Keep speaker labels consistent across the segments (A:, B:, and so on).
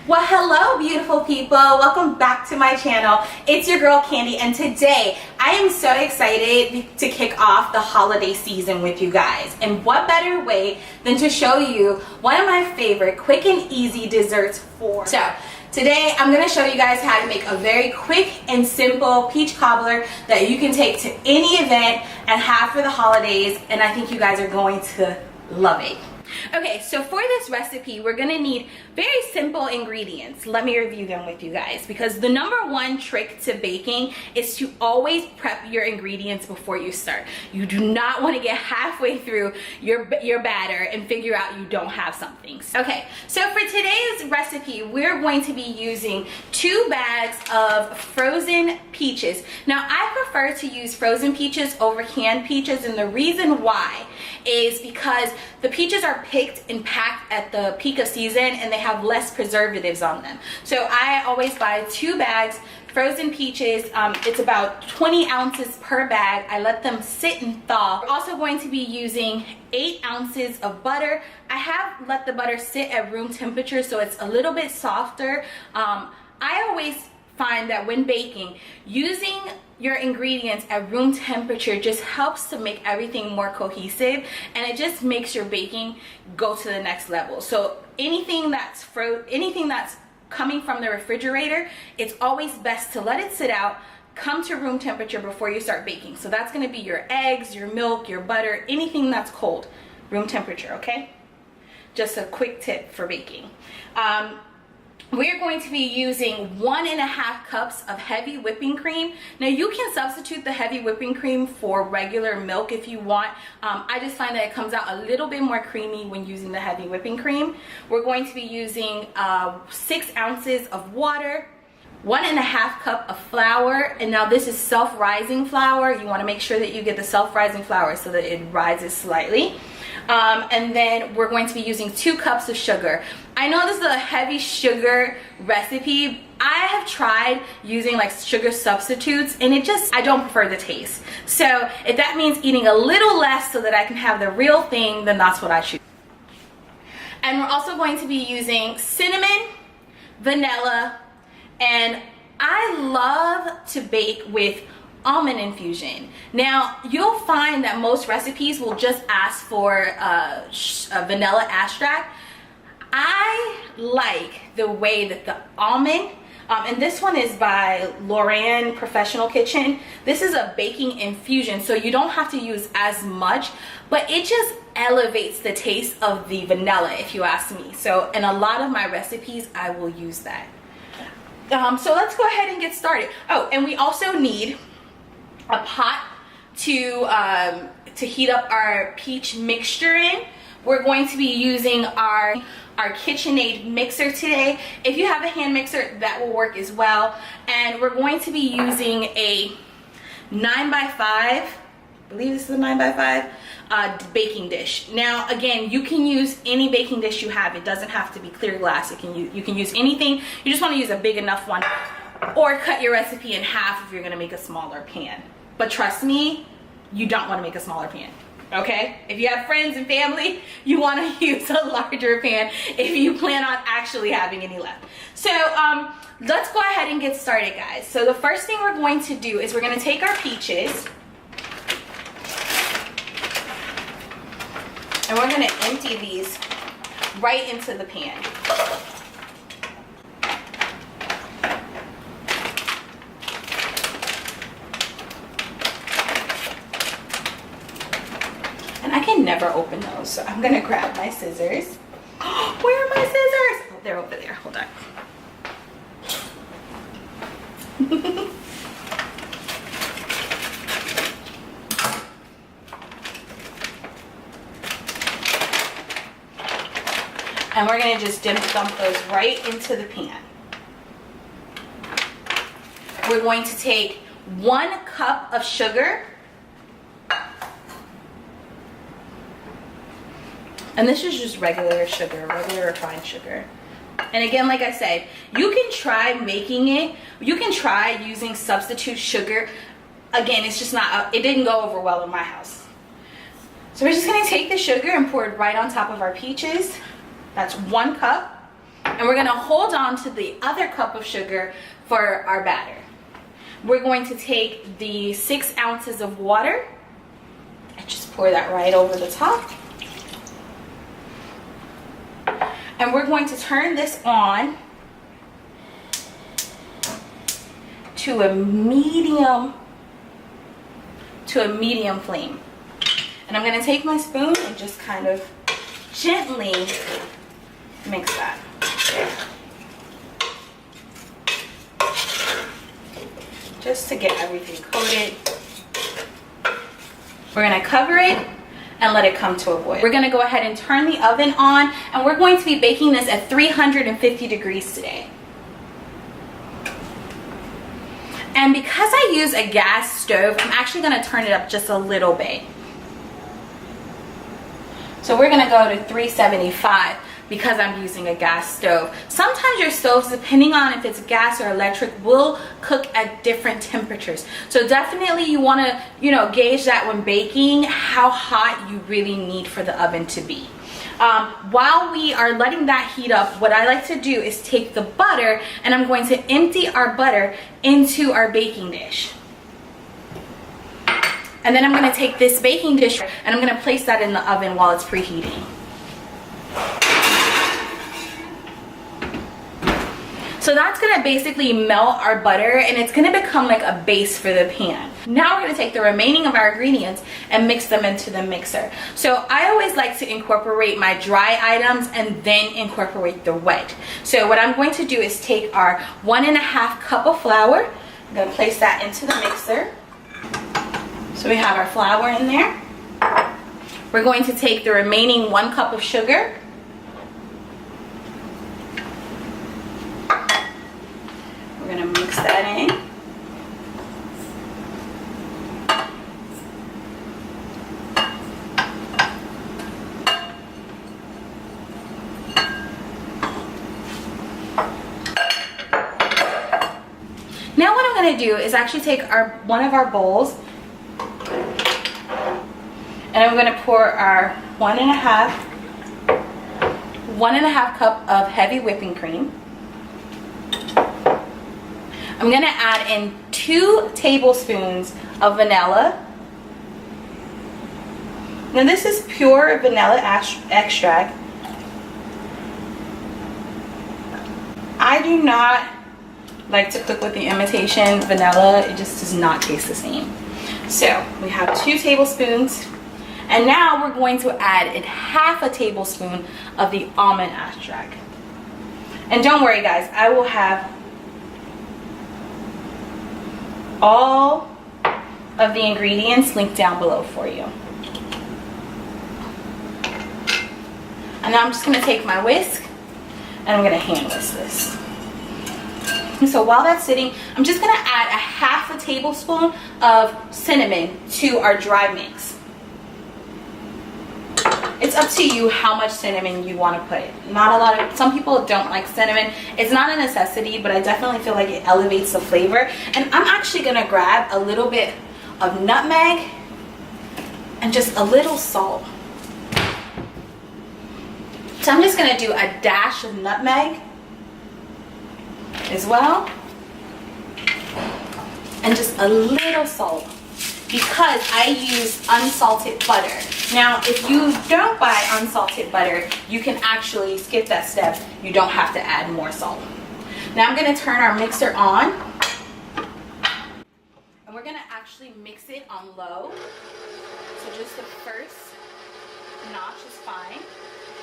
A: Well, hello beautiful people, welcome back to my channel. It's your girl Candy, and today I am so excited to kick off the holiday season with you guys. And what better way than to show you one of my favorite quick and easy desserts for. So today I'm going to show you guys how to make a very quick and simple peach cobbler that you can take to any event and have for the holidays, and I think you guys are going to love it. Okay, so for this recipe, we're gonna need very simple ingredients. Let me review them with you guys, because the #1 trick to baking is to always prep your ingredients before you start. You do not want to get halfway through your batter and figure out you don't have something. Okay, so for today's recipe, we're going to be using 2 bags of frozen peaches. Now, I prefer to use frozen peaches over canned peaches, and the reason why is because the peaches are picked and packed at the peak of season and they have less preservatives on them. So I always buy 2 bags frozen peaches. It's about 20 ounces per bag. I let them sit and thaw. We're also going to be using 8 ounces of butter. I have let the butter sit at room temperature so it's a little bit softer. I always find that when baking, using your ingredients at room temperature just helps to make everything more cohesive, and it just makes your baking go to the next level. So anything that's coming from the refrigerator, it's always best to let it sit out, come to room temperature before you start baking. So that's going to be your eggs, your milk, your butter, anything that's cold, room temperature, okay? Just a quick tip for baking. We're going to be using 1.5 cups of heavy whipping cream. Now, you can substitute the heavy whipping cream for regular milk if you want. I just find that it comes out a little bit more creamy when using the heavy whipping cream. We're going to be using 6 ounces of water, 1.5 cup of flour, and now this is self-rising flour. You want to make sure that you get the self-rising flour so that it rises slightly. And then we're going to be using 2 cups of sugar. I know this is a heavy sugar recipe. I have tried using like sugar substitutes, and I don't prefer the taste. So if that means eating a little less so that I can have the real thing, then that's what I choose. And we're also going to be using cinnamon, vanilla, and I love to bake with almond infusion. Now, you'll find that most recipes will just ask for a vanilla extract. I like the way that the almond, and this one is by Lauren Professional Kitchen. This is a baking infusion, so you don't have to use as much, but it just elevates the taste of the vanilla, if you ask me. So in a lot of my recipes, I will use that. So let's go ahead and get started. Oh, and we also need a pot to heat up our peach mixture in. We're going to be using our KitchenAid mixer today. If you have a hand mixer, that will work as well. And we're going to be using a 9x5, I believe this is a 9x5 baking dish. Now, again, you can use any baking dish you have. It doesn't have to be clear glass. You can use anything. You just want to use a big enough one, or cut your recipe in half if you're going to make a smaller pan. But trust me, you don't want to make a smaller pan. Okay? If you have friends and family, you want to use a larger pan if you plan on actually having any left. So let's go ahead and get started, guys. So the first thing we're going to do is we're going to take our peaches and we're going to empty these right into the pan. I can never open those, so I'm gonna grab my scissors. Where are my scissors? Oh, they're over there. Hold on. And we're gonna just dump those right into the pan. We're going to take 1 cup of sugar. And this is just regular sugar, regular refined sugar. And again, like I said, you can try making it. You can try using substitute sugar. Again, it's just not, it didn't go over well in my house. So we're just gonna take the sugar and pour it right on top of our peaches. That's 1 cup. And And we're gonna hold on to the other cup of sugar for our batter. We're going to take the 6 ounces of water and just pour that right over the top. And we're going to turn this on to a medium flame. And I'm gonna take my spoon and just kind of gently mix that. Just to get everything coated. We're gonna cover it and let it come to a boil. We're gonna go ahead and turn the oven on, and we're going to be baking this at 350 degrees today. And because I use a gas stove, I'm actually gonna turn it up just a little bit. So we're gonna go to 375 because I'm using a gas stove. Sometimes your stoves, depending on if it's gas or electric, will cook at different temperatures. So definitely you wanna, gauge that when baking, how hot you really need for the oven to be. While we are letting that heat up, what I like to do is take the butter, and I'm going to empty our butter into our baking dish. And then I'm going to take this baking dish and I'm going to place that in the oven while it's preheating. So that's going to basically melt our butter, and it's going to become like a base for the pan. Now we're going to take the remaining of our ingredients and mix them into the mixer. So I always like to incorporate my dry items and then incorporate the wet. So what I'm going to do is take our 1.5 cup of flour. I'm going to place that into the mixer. So we have our flour in there. We're going to take the remaining 1 cup of sugar. We're going to mix that in. Now what I'm going to do is actually take one of our bowls, and I'm going to pour our 1.5 cup of heavy whipping cream. I'm going to add in 2 tablespoons of vanilla. Now this is pure vanilla extract. I do not like to cook with the imitation vanilla. It just does not taste the same. So we have 2 tablespoons. And now we're going to add in 1/2 tablespoon of the almond extract. And don't worry guys, I will have all of the ingredients linked down below for you. And now I'm just going to take my whisk and I'm going to hand whisk this. So while that's sitting, I'm just going to add 1/2 tablespoon of cinnamon to our dry mix. It's up to you how much cinnamon you want to put. Some people don't like cinnamon. It's not a necessity, but I definitely feel like it elevates the flavor. And I'm actually going to grab a little bit of nutmeg and just a little salt. So I'm just going to do a dash of nutmeg as well, and just a little salt, because I use unsalted butter. Now if you don't buy unsalted butter, you can actually skip that step. You don't have to add more salt. Now I'm going to turn our mixer on, and we're going to actually mix it on low. So just the first notch is fine.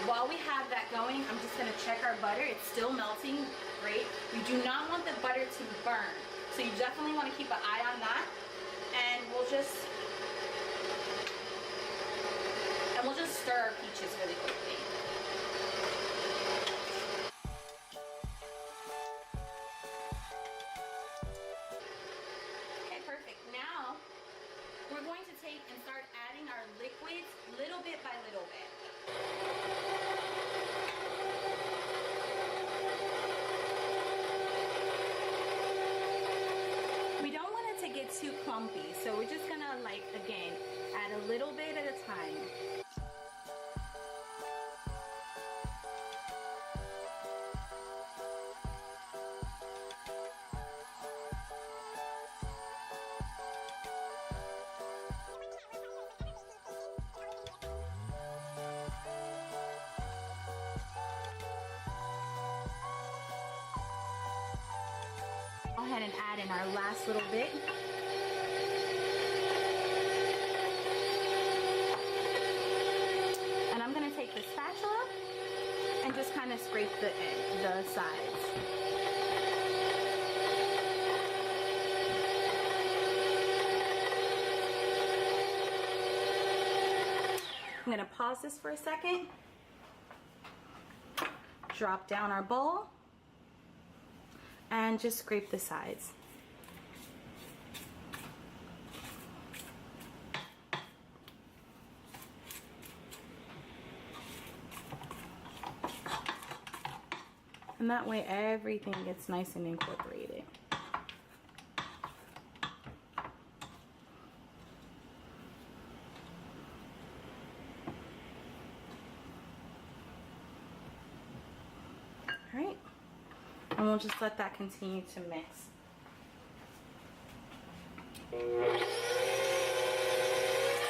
A: While we have that going, I'm just going to check our butter. It's still melting. Great. You do not want the butter to burn, so you definitely want to keep an eye on that. And we'll just stir our peaches really quickly. Okay, perfect. Now we're going to take and start adding our liquids little bit by little bit. We don't want it to get too clumpy, so we're just gonna, again, add a little bit at a time. ahead and add in our last little bit. And I'm gonna take the spatula and just kind of scrape the sides. I'm gonna pause this for a second. Drop down our bowl and just scrape the sides. And that way everything gets nice and incorporated. All right, and we'll just let that continue to mix.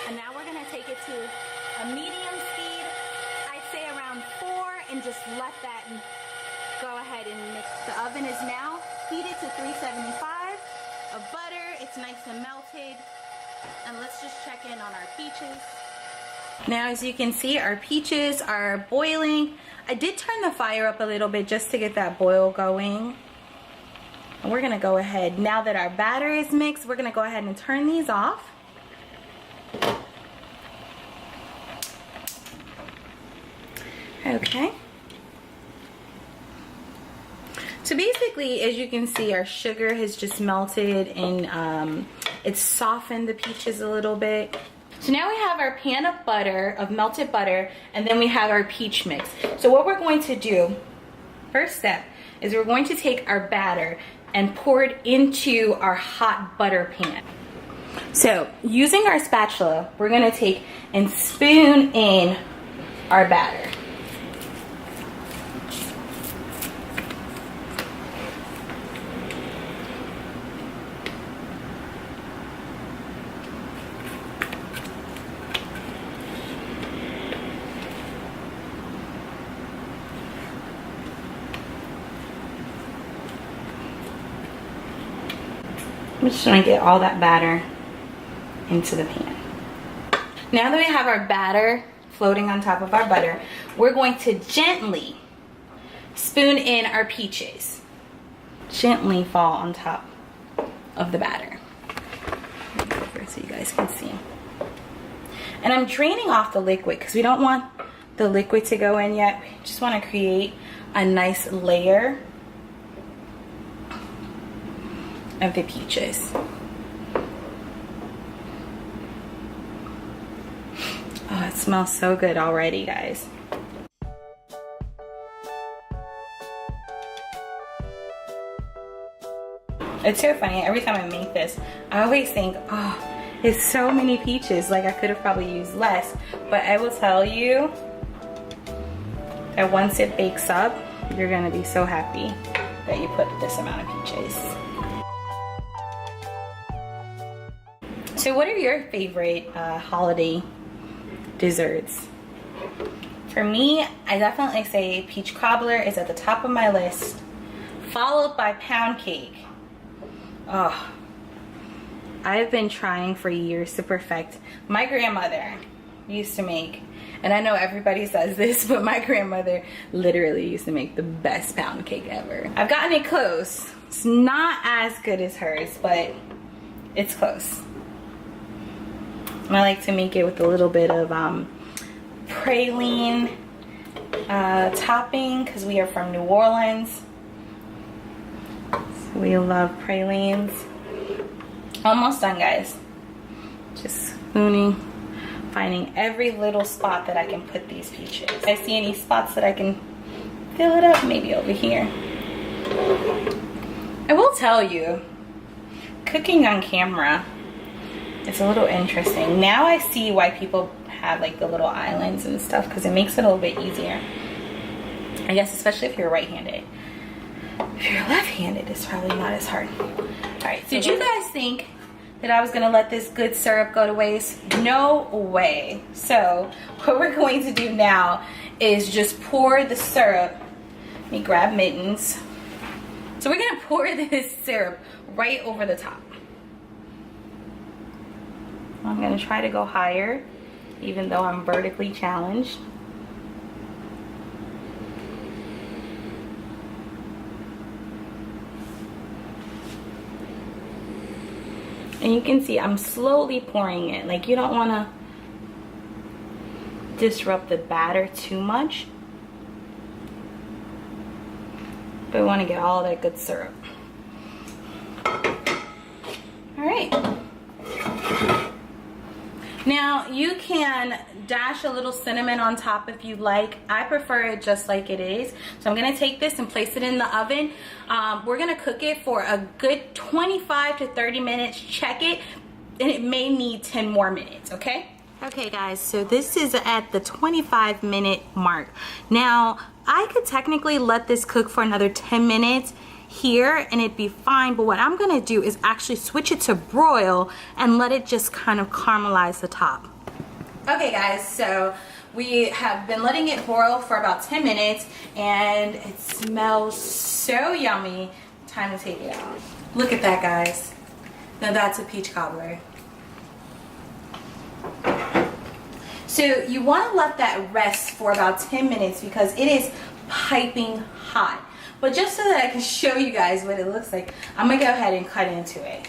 A: And now we're gonna take it to a medium speed, I'd say around 4, and just let that go ahead and mix. The oven is now heated to 375 of butter. It's nice and melted. And let's just check in on our peaches. Now, as you can see, our peaches are boiling. I did turn the fire up a little bit just to get that boil going. And we're gonna go ahead, now that our batter is mixed, we're gonna go ahead and turn these off. Okay. So basically, as you can see, our sugar has just melted and it's softened the peaches a little bit. So now we have our pan of butter, of melted butter, and then we have our peach mix. So what we're going to do, first step, is we're going to take our batter and pour it into our hot butter pan. So using our spatula, we're gonna take and spoon in our batter. I'm just trying to get all that batter into the pan. Now that we have our batter floating on top of our butter, we're going to gently spoon in our peaches. Gently fall on top of the batter. So you guys can see. And I'm draining off the liquid because we don't want the liquid to go in yet. We just want to create a nice layer of the peaches. Oh, it smells so good already, guys. It's so funny, every time I make this, I always think, oh, it's so many peaches, like I could have probably used less, but I will tell you that once it bakes up, you're gonna be so happy that you put this amount of peaches. So what are your favorite holiday desserts? For me, I definitely say peach cobbler is at the top of my list, followed by pound cake. Oh, I've been trying for years to perfect. My grandmother used to make, and I know everybody says this, but my grandmother literally used to make the best pound cake ever. I've gotten it close. It's not as good as hers, but it's close. I like to make it with a little bit of praline topping because we are from New Orleans. So we love pralines. Almost done, guys. Just spooning, finding every little spot that I can put these peaches. If I see any spots that I can fill it up, maybe over here. I will tell you, cooking on camera, it's a little interesting. Now I see why people have like the little islands and stuff, because it makes it a little bit easier. I guess especially if you're right-handed. If you're left-handed, it's probably not as hard. Alright, so did you guys think that I was going to let this good syrup go to waste? No way. So what we're going to do now is just pour the syrup. Let me grab mittens. So we're gonna pour this syrup right over the top. I'm gonna try to go higher, even though I'm vertically challenged. And you can see I'm slowly pouring it. Like, you don't want to disrupt the batter too much, but we want to get all that good syrup. All right. Now you can dash a little cinnamon on top if you like. I prefer it just like it is. So I'm gonna take this and place it in the oven. We're gonna cook it for a good 25 to 30 minutes. Check it, and it may need 10 more minutes, okay? Okay guys, so this is at the 25-minute mark. Now, I could technically let this cook for another 10 minutes here and it'd be fine, but what I'm gonna do is actually switch it to broil and let it just kind of caramelize the top. Okay guys, so we have been letting it broil for about 10 minutes and it smells so yummy. Time to take it out. Look at that, guys. Now that's a peach cobbler. So you want to let that rest for about 10 minutes because it is piping hot. But just so that I can show you guys what it looks like, I'm going to go ahead and cut into it.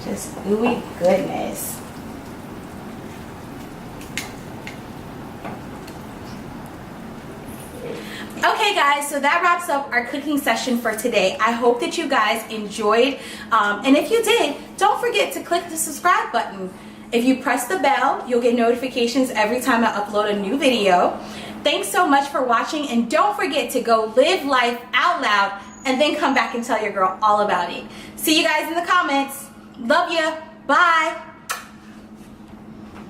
A: Just ooey goodness. Okay guys, so that wraps up our cooking session for today. I hope that you guys enjoyed, and if you did, don't forget to click the subscribe button. If you press the bell, you'll get notifications every time I upload a new video. Thanks so much for watching, and don't forget to go live life out loud and then come back and tell your girl all about it. See you guys in the comments. Love ya. Bye.